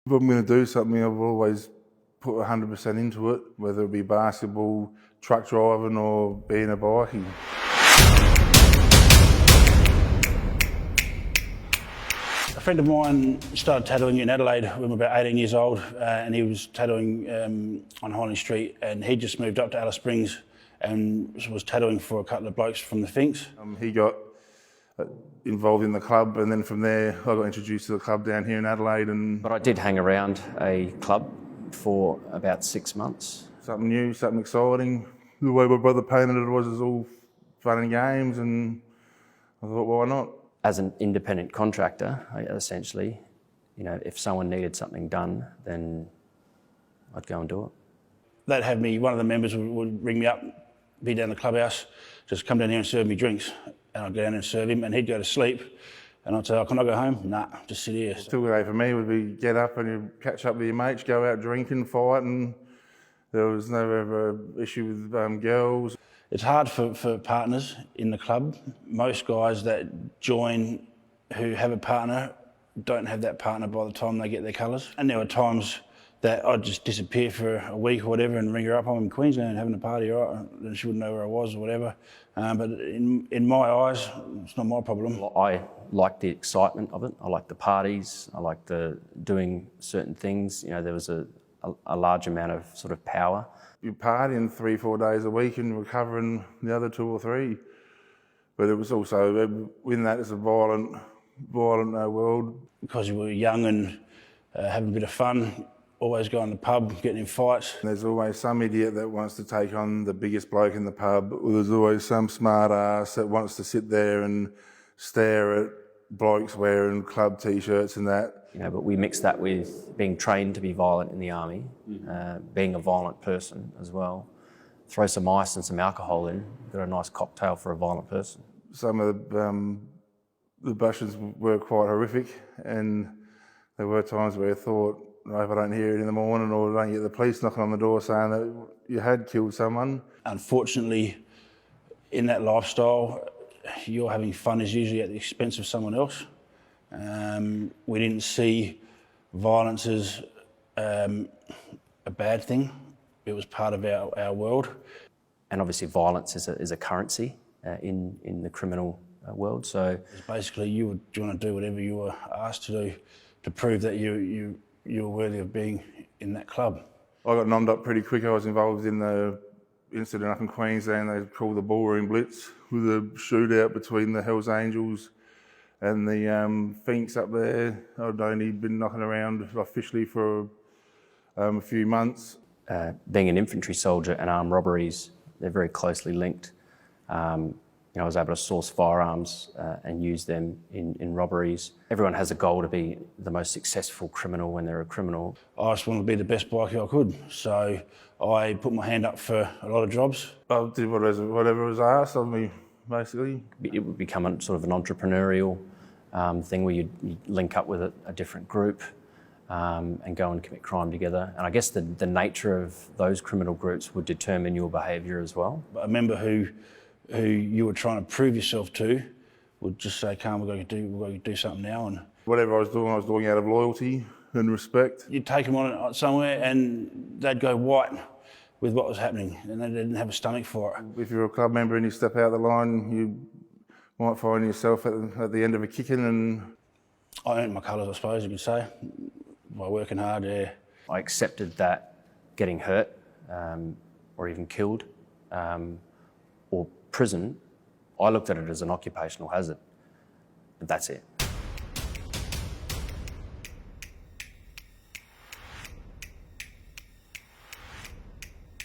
If I'm going to do something, I've always put 100% into it, whether it be basketball, truck driving or being a bikie. A friend of mine started tattooing in Adelaide when we were about 18 years old, and he was tattooing on Highland Street, and he just moved up to Alice Springs and was tattooing for a couple of blokes from the Finks. He got involved in the club, and then from there I got introduced to the club down here in Adelaide. But I did hang around a club for about 6 months. Something new, something exciting. The way my brother painted it was all fun and games, and I thought, why not? As an independent contractor, essentially, if someone needed something done, then I'd go and do it. They'd have me, one of the members would ring me up, be down the clubhouse, just come down here and serve me drinks. And I'd go down and serve him, and he'd go to sleep. And I'd say, oh, can I go home? Nah, just sit here. Still good day for me would be get up and you catch up with your mates, go out drinking, fight, and there was never ever issue with girls. It's hard for partners in the club. Most guys that join who have a partner don't have that partner by the time they get their colours. And there were times that I'd just disappear for a week or whatever and ring her up. I'm in Queensland having a party, right? And she wouldn't know where I was or whatever. But in my eyes, it's not my problem. I like the excitement of it. I like the parties. I like the doing certain things. There was a large amount of sort of power. You're partying 3-4 days a week and recovering the other 2 or 3. But it was also, in that it's a violent world. Because we were young and having a bit of fun, always going to the pub, getting in fights. There's always some idiot that wants to take on the biggest bloke in the pub. There's always some smart ass that wants to sit there and stare at blokes wearing club t-shirts and that. But we mix that with being trained to be violent in the army, being a violent person as well. Throw some ice and some alcohol in, got a nice cocktail for a violent person. Some of the bushes were quite horrific, and there were times where I thought, if I don't hear it in the morning or don't get the police knocking on the door saying that you had killed someone. Unfortunately, in that lifestyle, you're having fun is usually at the expense of someone else. We didn't see violence as a bad thing. It was part of our world. And obviously violence is a currency in the criminal world. So basically you want to do whatever you were asked to do to prove that you were worthy of being in that club. I got nommed up pretty quick. I was involved in the incident up in Queensland. They called the Ballroom Blitz, with a shootout between the Hells Angels and the Finks up there. I'd only been knocking around officially for a few months. Being an infantry soldier and armed robberies, they're very closely linked. I was able to source firearms and use them in robberies. Everyone has a goal to be the most successful criminal when they're a criminal. I just wanted to be the best bikie I could, so I put my hand up for a lot of jobs. I did whatever was asked of me, basically. It would become a sort of an entrepreneurial thing where you'd link up with a different group and go and commit crime together. And I guess the nature of those criminal groups would determine your behaviour as well. A member who you were trying to prove yourself to would just say, "Come, we've got to do something now." And whatever I was doing out of loyalty and respect. You'd take them on somewhere and they'd go white with what was happening, and they didn't have a stomach for it. If you're a club member and you step out the line, you might find yourself at the end of a kicking. And I earned my colours, I suppose you could say, by working hard. Yeah. I accepted that getting hurt or even killed or prison, I looked at it as an occupational hazard, but that's it.